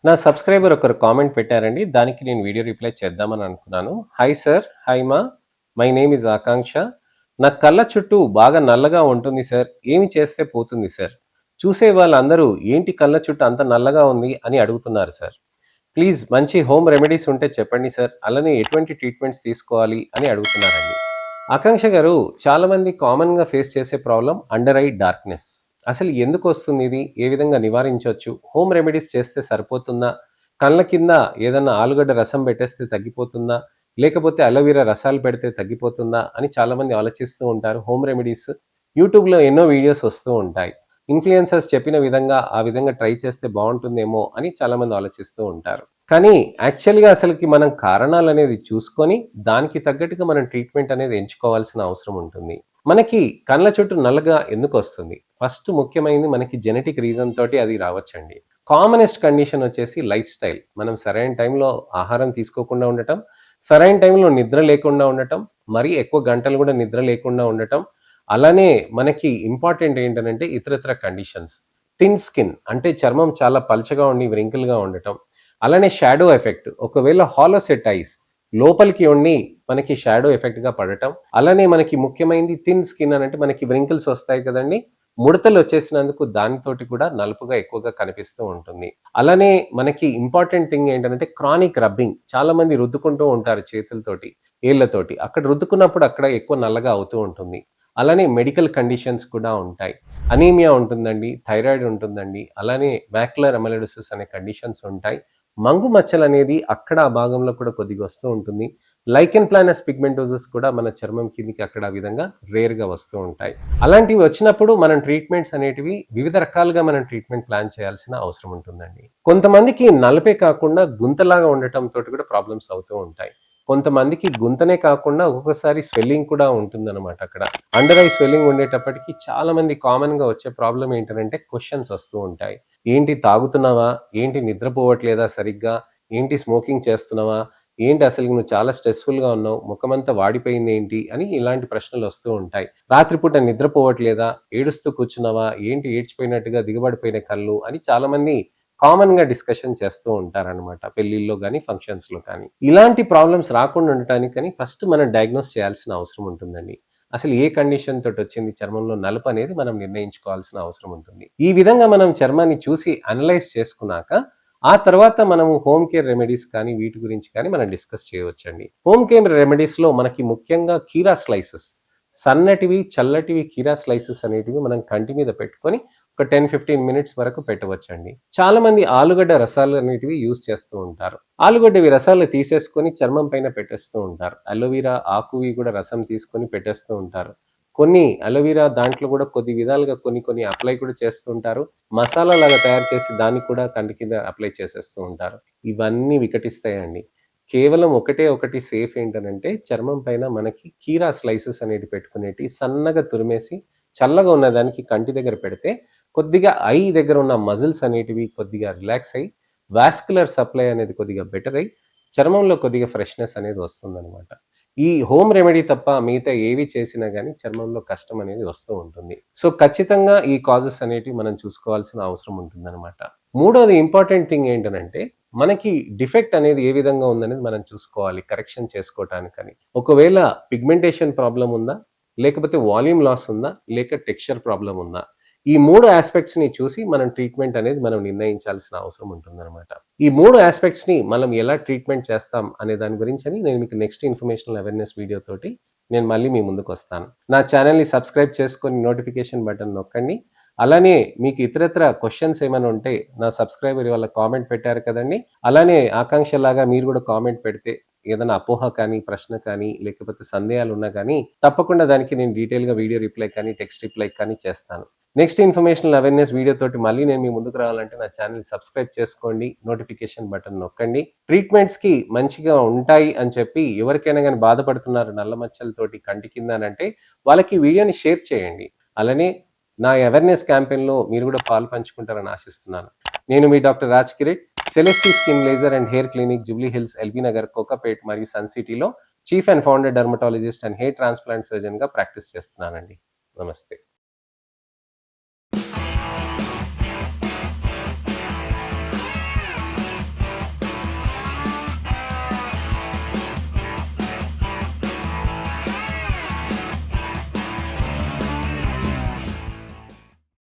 నా సబ్స్క్రైబర్ ఒకరు కామెంట్ పెట్టారండి. దానికి నేను వీడియో రిప్లై చేద్దామని అనుకున్నాను. హాయ్ సార్, హాయ్ మా, మై నేమ్ ఇస్ ఆకాంక్ష. నా కళ్ళ చుట్టూ బాగా నల్లగా ఉంటుంది సార్. ఏమి చేస్తే పోతుంది సార్? చూసే వాళ్ళందరూ ఏంటి కళ్ళ చుట్టూ అంత నల్లగా ఉంది అని అడుగుతున్నారు సార్. ప్లీజ్ మంచి హోమ్ రెమెడీస్ ఉంటే చెప్పండి సార్. అలానే ఎటువంటి ట్రీట్మెంట్స్ తీసుకోవాలి అని అడుగుతున్నారండి. ఆకాంక్ష గారు, చాలామంది కామన్గా ఫేస్ చేసే ప్రాబ్లం అండర్ ఐ డార్క్నెస్. అసలు ఎందుకు వస్తుంది ఇది? ఏ విధంగా నివారించవచ్చు? హోమ్ రెమెడీస్ చేస్తే సరిపోతుందా? కళ్ళ కింద ఏదన్నా ఆలుగడ్డ రసం పెట్టేస్తే తగ్గిపోతుందా? లేకపోతే అలోవెరా రసాలు పెడితే తగ్గిపోతుందా అని చాలామంది ఆలోచిస్తూ ఉంటారు. హోమ్ రెమెడీస్ యూట్యూబ్లో ఎన్నో వీడియోస్ వస్తూ ఉంటాయి. ఇన్ఫ్లుయెన్సర్స్ చెప్పిన విధంగా ఆ విధంగా ట్రై చేస్తే బాగుంటుందేమో అని చాలామంది ఆలోచిస్తూ ఉంటారు. కానీ యాక్చువల్గా అసలుకి మనం కారణాలు అనేది చూసుకొని దానికి తగ్గట్టుగా మనం ట్రీట్మెంట్ అనేది ఎంచుకోవాల్సిన అవసరం ఉంటుంది. మనకి కళ్ళ చుట్టూ నల్లగా ఎందుకు వస్తుంది? ఫస్ట్ ముఖ్యమైనది మనకి జెనెటిక్ రీజన్ తోటి అది రావచ్చండి. కామనెస్ట్ కండిషన్ వచ్చేసి లైఫ్ స్టైల్. మనం సరైన టైంలో ఆహారం తీసుకోకుండా ఉండటం, సరైన టైంలో నిద్ర లేకుండా ఉండటం, మరీ ఎక్కువ గంటలు కూడా నిద్ర లేకుండా ఉండటం, అలానే మనకి ఇంపార్టెంట్ ఏంటంటే ఇతరత్ర కండిషన్స్. థిన్ స్కిన్ అంటే చర్మం చాలా పల్చగా ఉండి వ్రింకిల్గా ఉండటం, అలానే షాడో ఎఫెక్ట్. ఒకవేళ హాలో సెట్ ఐస్ లోపలికి ఉండి మనకి షాడో ఎఫెక్ట్గా పడటం, అలానే మనకి ముఖ్యమైనది థిన్ స్కిన్ అని అంటే మనకి వ్రింకిల్స్ వస్తాయి కదండి, ముడతలు వచ్చేసినందుకు దానితోటి కూడా నలుపుగా ఎక్కువగా కనిపిస్తూ ఉంటుంది. అలానే మనకి ఇంపార్టెంట్ థింగ్ ఏంటంటే క్రానిక్ రబ్బింగ్. చాలా మంది రుద్దుకుంటూ ఉంటారు చేతులతోటి, ఏళ్లతోటి. అక్కడ రుద్దుకున్నప్పుడు అక్కడ ఎక్కువ నల్లగా అవుతూ ఉంటుంది. అలానే మెడికల్ కండిషన్స్ కూడా ఉంటాయి. అనీమియా ఉంటుందండి, థైరాయిడ్ ఉంటుందండి, అలానే మాక్యులర్ అమెలోయిడోసిస్ అనే కండిషన్స్ ఉంటాయి. మంగు మచ్చలు అనేది అక్కడ ఆ భాగంలో కూడా కొద్దిగా వస్తూ ఉంటుంది. లైకెన్ ప్లానస్ పిగ్మెంటోసిస్ కూడా మన చర్మం కిందికి అక్కడ ఆ విధంగా రేర్గా వస్తూ ఉంటాయి. అలాంటివి వచ్చినప్పుడు మనం ట్రీట్మెంట్స్ అనేటివి వివిధ రకాలుగా మనం ట్రీట్మెంట్ ప్లాన్ చేయాల్సిన అవసరం ఉంటుందండి. కొంతమందికి నలుపే కాకుండా గుంతలాగా ఉండటం తోటి కూడా ప్రాబ్లమ్స్ అవుతూ ఉంటాయి. కొంతమందికి గుంతనే కాకుండా ఒక్కొక్కసారి స్వెల్లింగ్ కూడా ఉంటుందన్నమాట. అక్కడ అండర్ ఐ స్వెల్లింగ్ ఉండేటప్పటికి చాలా మంది కామన్ గా వచ్చే ప్రాబ్లం ఏంటంటే క్వశ్చన్స్ వస్తూ ఉంటాయి. ఏంటి తాగుతున్నావా? ఏంటి నిద్రపోవట్లేదా సరిగ్గా? ఏంటి స్మోకింగ్ చేస్తున్నావా? ఏంటి అసలు నువ్వు చాలా స్ట్రెస్ఫుల్ గా ఉన్నావు, ముఖమంతా వాడిపోయింది ఏంటి అని ఇలాంటి ప్రశ్నలు వస్తూ ఉంటాయి. రాత్రిపూట నిద్రపోవట్లేదా? ఏడుస్తూ కూర్చున్నావా? ఏంటి ఏడ్చిపోయినట్టుగా దిగబడిపోయిన కళ్ళు అని చాలా మంది కామన్ గా డిస్కషన్ చేస్తూ ఉంటారనమాట, పెళ్లిల్లో కానీ ఫంక్షన్స్ లో కానీ. ఇలాంటి ప్రాబ్లమ్స్ రాకుండా ఉండటానికి ఫస్ట్ మనం డయాగ్నోస్ చేయాల్సిన అవసరం ఉంటుందండి. అసలు ఏ కండిషన్ తోటి వచ్చింది చర్మంలో నలుపు అనేది మనం నిర్ణయించుకోవాల్సిన అవసరం ఉంటుంది. ఈ విధంగా మనం చర్మాన్ని చూసి అనలైజ్ చేసుకున్నాక ఆ తర్వాత మనము హోమ్ కేర్ రెమెడీస్ కానీ వీటి గురించి కానీ మనం డిస్కస్ చేయవచ్చండి. హోమ్ కేర్ రెమెడీస్ లో మనకి ముఖ్యంగా కీరా స్లైసెస్, సన్నటివి చల్లటివి కీరా స్లైసెస్ అనేటివి మనం కంటి మీద పెట్టుకొని ఒక 10-15 మినిట్స్ వరకు పెట్టవచ్చండి. చాలా మంది ఆలుగడ్డ రసాలు అనేటివి యూజ్ చేస్తూ ఉంటారు. ఆలుగడ్డవి రసాలు తీసేసుకొని చర్మం పైన పెట్టేస్తూ ఉంటారు. అలోవెరా ఆకువి కూడా రసం తీసుకొని పెట్టేస్తూ ఉంటారు. కొన్ని అలోవెరా దాంట్లో కూడా కొద్ది విధాలుగా కొన్ని అప్లై కూడా చేస్తూ ఉంటారు. మసాలా లాగా తయారు చేసి దాన్ని కూడా కంటి కింద అప్లై చేసేస్తూ ఉంటారు. ఇవన్నీ వికటిస్తాయండి. కేవలం ఒకటి సేఫ్ ఏంటనంటే చర్మం పైన మనకి కీరా స్లైసెస్ అనేవి పెట్టుకునేటి సన్నగా తురిమేసి చల్లగా ఉన్నదానికి కంటి దగ్గర పెడితే కొద్దిగా ఐ దగ్గర ఉన్న మజిల్స్ అనేటివి కొద్దిగా రిలాక్స్ అయ్యి వాస్కులర్ సప్లై అనేది కొద్దిగా బెటర్ అయ్యి చర్మంలో కొద్దిగా ఫ్రెష్నెస్ అనేది వస్తుందన్నమాట. ఈ హోమ్ రెమెడీ తప్ప మిగతా ఏవి చేసినా కానీ చర్మంలో కష్టం అనేది వస్తూ ఉంటుంది. సో ఖచ్చితంగా ఈ కాజెస్ అనేటివి మనం చూసుకోవాల్సిన అవసరం ఉంటుందన్నమాట. మూడోది ఇంపార్టెంట్ థింగ్ ఏంటనంటే మనకి డిఫెక్ట్ అనేది ఏ విధంగా ఉందనేది మనం చూసుకోవాలి కరెక్షన్ చేసుకోవటానికని. ఒకవేళ పిగ్మెంటేషన్ ప్రాబ్లం ఉందా, లేకపోతే వాల్యూమ్ లాస్ ఉందా, లేక టెక్స్చర్ ప్రాబ్లం ఉందా, ఈ 3 ఆస్పెక్ట్స్ ని చూసి మనం ట్రీట్మెంట్ అనేది మనం నిర్ణయించాల్సిన అవసరం ఉంటుందన్నమాట. ఈ 3 ఆస్పెక్ట్స్ ని మనం ఎలా ట్రీట్మెంట్ చేస్తాం అనే దాని గురించి నేను మీకు నెక్స్ట్ ఇన్ఫర్మేషనల్ అవేర్నెస్ వీడియో తోటి నేను మళ్ళీ మీ ముందుకు వస్తాను. నా ఛానల్ని సబ్స్క్రైబ్ చేసుకొని నోటిఫికేషన్ బటన్ నొక్కండి. అలానే మీకు ఇతరత్ర క్వశ్చన్స్ ఏమైనా ఉంటే నా సబ్స్క్రైబర్ వాళ్ళ కామెంట్ పెట్టారు కదండి, అలానే ఆకాంక్షలాగా మీరు కూడా కామెంట్ పెడితే ఏదైనా అపోహ కానీ ప్రశ్న కానీ లేకపోతే సందేహాలు ఉన్నా కానీ తప్పకుండా దానికి నేను డీటెయిల్గా వీడియో రిప్లై కానీ టెక్స్ట్ రిప్లై కానీ చేస్తాను. నెక్స్ట్ ఇన్ఫర్మేషనల్ అవేర్నెస్ వీడియో తోటి మళ్ళీ నేను మీ ముందుకు రావాలంటే నా ఛానల్ సబ్స్క్రైబ్ చేసుకోండి, నోటిఫికేషన్ బటన్ నొక్కండి. ట్రీట్మెంట్స్కి మంచిగా ఉంటాయి అని చెప్పి ఎవరికైనా కానీ బాధపడుతున్నారు నల్ల మచ్చలతోటి కంటి కింద అంటే వాళ్ళకి వీడియోని షేర్ చేయండి. అలానే నా అవేర్నెస్ క్యాంపెయిన్లో మీరు కూడా పాలు పంచుకుంటారని ఆశిస్తున్నాను. నేను మీ doctor Raj Kireet, Celestee skin laser and hair clinic, Jubilee Hills, LB Nagar, Kokapet మరియు సన్ సిటీలో chief and founder dermatologist and hair transplant సర్జన్గా ప్రాక్టీస్ చేస్తున్నానండి. నమస్తే.